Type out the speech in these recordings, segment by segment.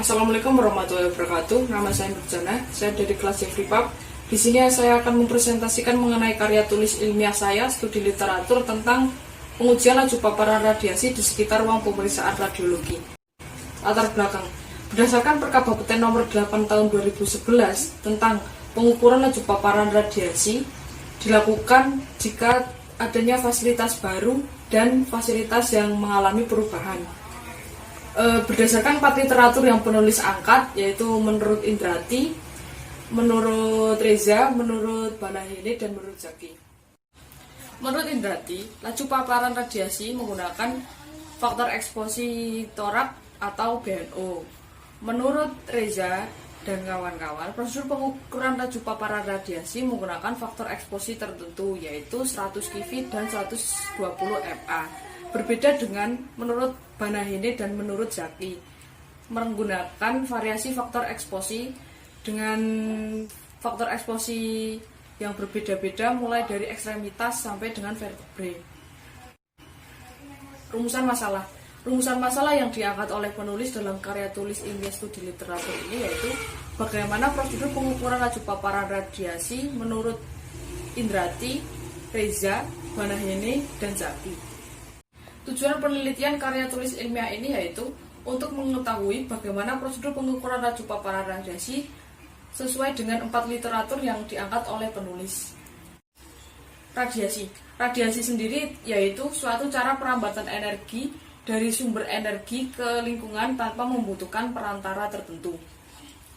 Assalamualaikum warahmatullahi wabarakatuh. Nama saya Nurjana. Saya dari kelas Jeffrey-Pub. Di sini saya akan mempresentasikan mengenai karya tulis ilmiah saya, studi literatur tentang pengujian laju paparan radiasi di sekitar ruang pemeriksaan radiologi. Latar belakang. Berdasarkan Perkabupten nomor 8 tahun 2011 tentang pengukuran laju paparan radiasi dilakukan jika adanya fasilitas baru dan fasilitas yang mengalami perubahan. Berdasarkan 4 literatur yang penulis angkat, yaitu menurut Indrati, menurut Reza, menurut Banahini, dan menurut Zaki. Menurut Indrati, laju paparan radiasi menggunakan faktor eksposi torak atau BNO. Menurut Reza dan kawan-kawan, prosedur pengukuran laju paparan radiasi menggunakan faktor eksposi tertentu, yaitu 100 keV dan 120 MA. Berbeda dengan menurut Banahini dan menurut Zaki, menggunakan variasi faktor eksposi dengan faktor eksposi yang berbeda-beda mulai dari ekstremitas sampai dengan vertebrae. Rumusan masalah yang diangkat oleh penulis dalam karya tulis ilmiah studi literatur ini yaitu bagaimana prosedur pengukuran laju paparan radiasi menurut Indrati, Reza, Banahini, dan Zaki. Tujuan penelitian karya tulis ilmiah ini yaitu untuk mengetahui bagaimana prosedur pengukuran laju paparan radiasi sesuai dengan 4 literatur yang diangkat oleh penulis. Radiasi sendiri yaitu suatu cara perambatan energi dari sumber energi ke lingkungan tanpa membutuhkan perantara tertentu.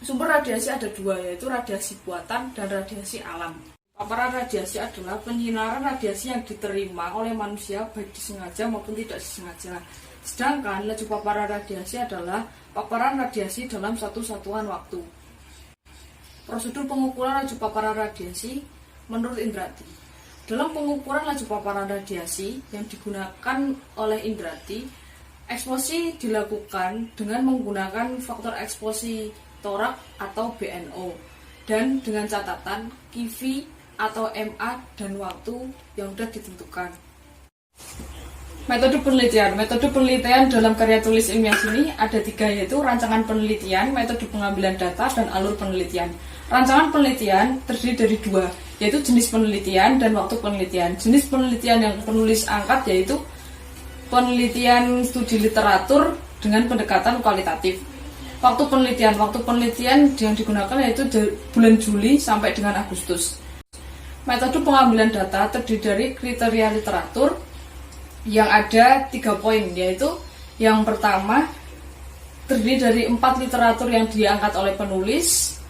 Sumber radiasi ada 2, yaitu radiasi buatan dan radiasi alam. Paparan radiasi adalah penyinaran radiasi yang diterima oleh manusia baik disengaja maupun tidak disengaja. Sedangkan laju paparan radiasi adalah paparan radiasi dalam satu satuan waktu. Prosedur pengukuran laju paparan radiasi menurut Indrati. Dalam pengukuran laju paparan radiasi yang digunakan oleh Indrati, eksposi dilakukan dengan menggunakan faktor eksposi torak atau BNO dan dengan catatan keV atau MA dan waktu yang sudah ditentukan. Metode penelitian dalam karya tulis ilmiah sini ada 3, yaitu rancangan penelitian, metode pengambilan data, dan alur penelitian. Rancangan penelitian terdiri dari 2, yaitu jenis penelitian dan waktu penelitian. Jenis penelitian yang penulis angkat yaitu penelitian studi literatur dengan pendekatan kualitatif. Waktu penelitian yang digunakan yaitu bulan Juli sampai dengan Agustus. Metode pengambilan data terdiri dari kriteria literatur yang ada 3 poin, yaitu yang pertama terdiri dari 4 literatur yang diangkat oleh penulis,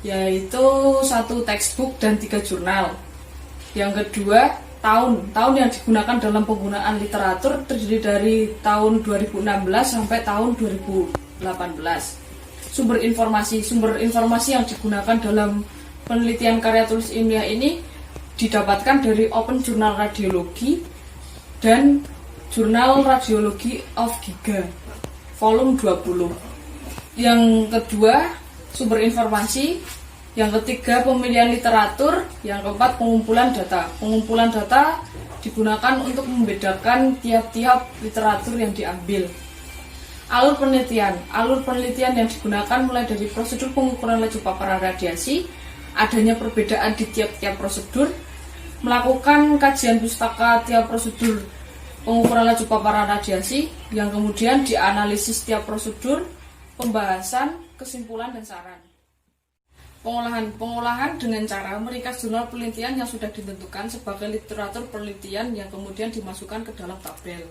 yaitu 1 textbook dan 3 jurnal. Yang kedua, tahun yang digunakan dalam penggunaan literatur terdiri dari tahun 2016 sampai tahun 2018. Sumber informasi yang digunakan dalam penelitian karya tulis ilmiah ini didapatkan dari Open Journal Radiology dan Jurnal Radiology of Giga, volume 20. Yang kedua, sumber informasi. Yang ketiga, pemilihan literatur. Yang keempat, pengumpulan data. Pengumpulan data digunakan untuk membedakan tiap-tiap literatur yang diambil. Alur penelitian yang digunakan mulai dari prosedur pengukuran laju paparan radiasi, adanya perbedaan di tiap-tiap prosedur, melakukan kajian pustaka tiap prosedur pengukuran laju paparan radiasi, yang kemudian dianalisis tiap prosedur, pembahasan, kesimpulan, dan saran. Pengolahan dengan cara meringkas jurnal penelitian yang sudah ditentukan sebagai literatur penelitian yang kemudian dimasukkan ke dalam tabel.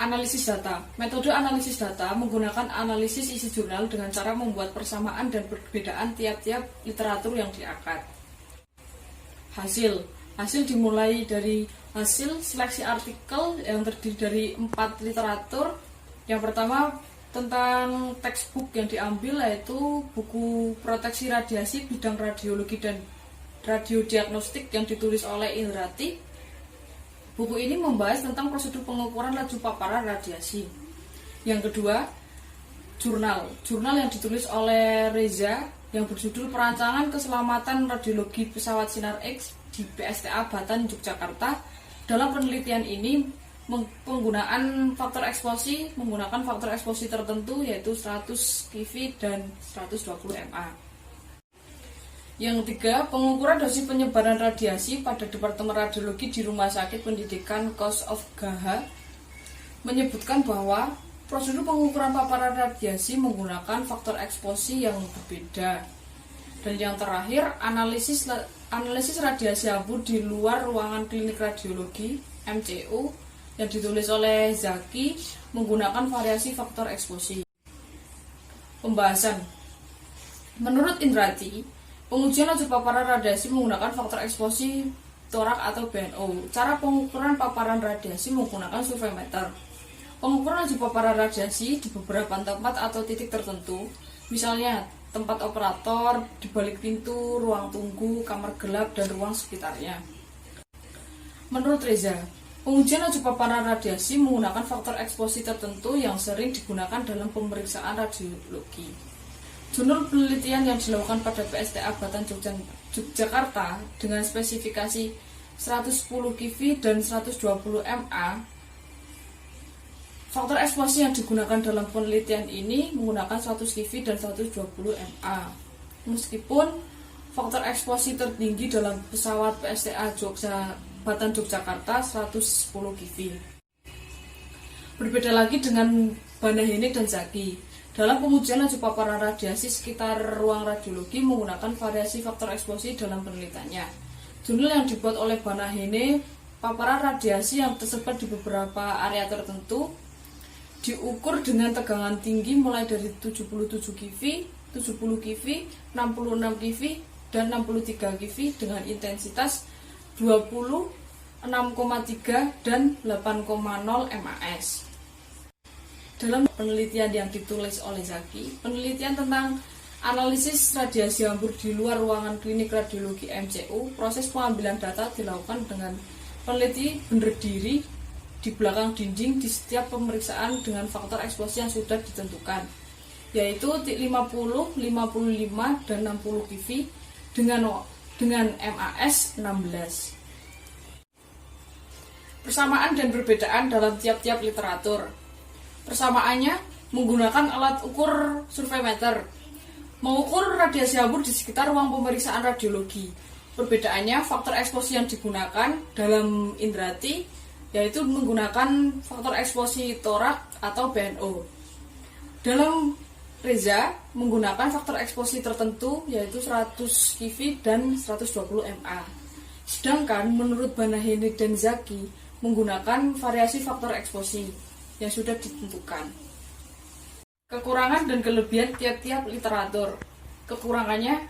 Analisis data. Metode analisis data menggunakan analisis isi jurnal dengan cara membuat persamaan dan perbedaan tiap-tiap literatur yang diangkat. Hasil dimulai dari hasil seleksi artikel yang terdiri dari 4 literatur. Yang pertama tentang textbook yang diambil yaitu buku proteksi radiasi bidang radiologi dan radiodiagnostik yang ditulis oleh Indrati. Buku ini membahas tentang prosedur pengukuran laju paparan radiasi. Yang kedua, jurnal yang ditulis oleh Reza yang berjudul Perancangan Keselamatan Radiologi Pesawat Sinar X di PSTA Batan, Yogyakarta. Dalam penelitian ini Penggunaan faktor eksposi tertentu yaitu 100 keV dan 120 mA. Yang ketiga, pengukuran dosis penyebaran radiasi pada Departemen Radiologi di Rumah Sakit Pendidikan Kos of Gaha menyebutkan bahwa prosedur pengukuran paparan radiasi menggunakan faktor eksposi yang berbeda. Dan yang terakhir, analisis radiasi hambur di luar ruangan klinik radiologi (MCU) yang ditulis oleh Zaki menggunakan variasi faktor eksposi. Pembahasan. Menurut Indrati, pengujian laju paparan radiasi menggunakan faktor eksposi torak atau BNO. Cara pengukuran paparan radiasi menggunakan surveimeter. Pengukuran laju paparan radiasi di beberapa tempat atau titik tertentu, misalnya tempat operator, di balik pintu, ruang tunggu, kamar gelap, dan ruang sekitarnya. Menurut Reza, pengujian laju paparan radiasi menggunakan faktor eksposi tertentu yang sering digunakan dalam pemeriksaan radiologi. Jurnal penelitian yang dilakukan pada PSTA Batan Yogyakarta dengan spesifikasi 110 keV dan 120 mA. Faktor eksposi yang digunakan dalam penelitian ini menggunakan 100 keV dan 120 mA. Meskipun faktor eksposi tertinggi dalam pesawat PSTA Batan Yogyakarta 110 keV. Berbeda lagi dengan Banahene dan Zaki. Dalam pengujian laju paparan radiasi sekitar ruang radiologi menggunakan variasi faktor eksposi dalam penelitiannya. Jurnal yang dibuat oleh Banahene, paparan radiasi yang tersebar di beberapa area tertentu diukur dengan tegangan tinggi mulai dari 77 keV, 70 keV, 66 keV, dan 63 keV dengan intensitas 20, 6,3, dan 8,0 mAs. Dalam penelitian yang ditulis oleh Zaki, penelitian tentang analisis radiasi hambur di luar ruangan klinik radiologi MCU, proses pengambilan data dilakukan dengan peneliti berdiri di belakang dinding di setiap pemeriksaan dengan faktor eksposi yang sudah ditentukan, yaitu 50, 55, dan 60 keV dengan MAS 16. Persamaan dan perbedaan dalam tiap-tiap literatur. Persamaannya menggunakan alat ukur surveimeter, mengukur radiasi hambur di sekitar ruang pemeriksaan radiologi. Perbedaannya, faktor eksposi yang digunakan dalam Indrati yaitu menggunakan faktor eksposi torak atau BNO. Dalam Reza menggunakan faktor eksposi tertentu yaitu 100 keV dan 120 mA. Sedangkan menurut Banahene dan Zaki menggunakan variasi faktor eksposi yang sudah ditentukan. Kekurangan dan kelebihan tiap-tiap literatur. Kekurangannya,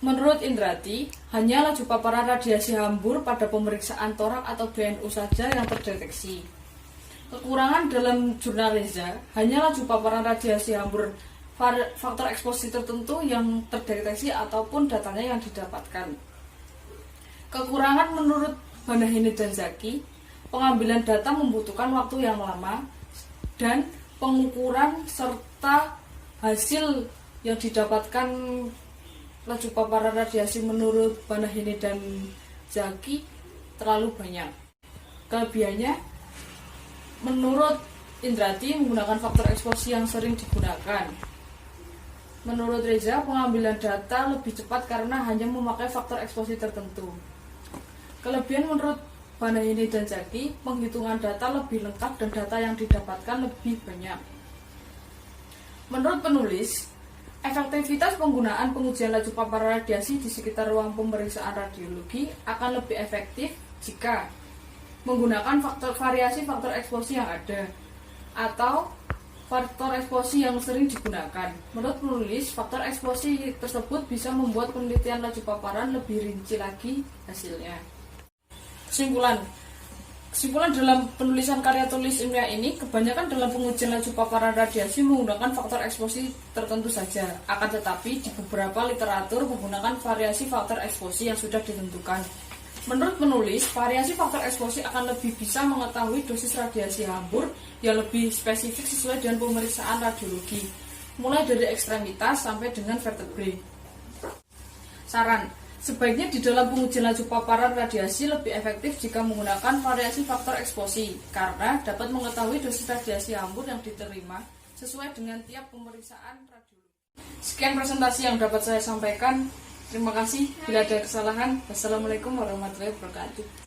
menurut Indrati, hanya laju paparan radiasi hambur pada pemeriksaan torak atau BNU saja yang terdeteksi. Kekurangan dalam jurnal Reza, hanya laju paparan radiasi hambur faktor eksposi tertentu yang terdeteksi ataupun datanya yang didapatkan. Kekurangan menurut Banahene dan Zaki, pengambilan data membutuhkan waktu yang lama dan pengukuran serta hasil yang didapatkan laju paparan radiasi menurut Banahene dan Zaki terlalu banyak. Kelebihannya, menurut Indrati menggunakan faktor eksposi yang sering digunakan. Menurut Reza, pengambilan data lebih cepat karena hanya memakai faktor eksposi tertentu. Kelebihan menurut Banahene dan Zaki, penghitungan data lebih lengkap dan data yang didapatkan lebih banyak. Menurut penulis, efektivitas penggunaan pengujian laju paparan radiasi di sekitar ruang pemeriksaan radiologi akan lebih efektif jika menggunakan variasi faktor eksposi yang ada atau faktor eksposi yang sering digunakan. Menurut penulis, faktor eksposi tersebut bisa membuat penelitian laju paparan lebih rinci lagi hasilnya. Kesimpulan dalam penulisan karya tulis ilmiah ini, kebanyakan dalam pengujian laju paparan radiasi menggunakan faktor eksposi tertentu saja. Akan tetapi, di beberapa literatur menggunakan variasi faktor eksposi yang sudah ditentukan. Menurut penulis, variasi faktor eksposi akan lebih bisa mengetahui dosis radiasi hambur yang lebih spesifik sesuai dengan pemeriksaan radiologi, mulai dari ekstremitas sampai dengan vertebrae. Saran: Sebaiknya di dalam pengujian laju paparan radiasi lebih efektif jika menggunakan variasi faktor eksposi, karena dapat mengetahui dosis radiasi hambur yang diterima sesuai dengan tiap pemeriksaan radiologi. Sekian presentasi yang dapat saya sampaikan. Terima kasih. Bila ada kesalahan, wassalamualaikum warahmatullahi wabarakatuh.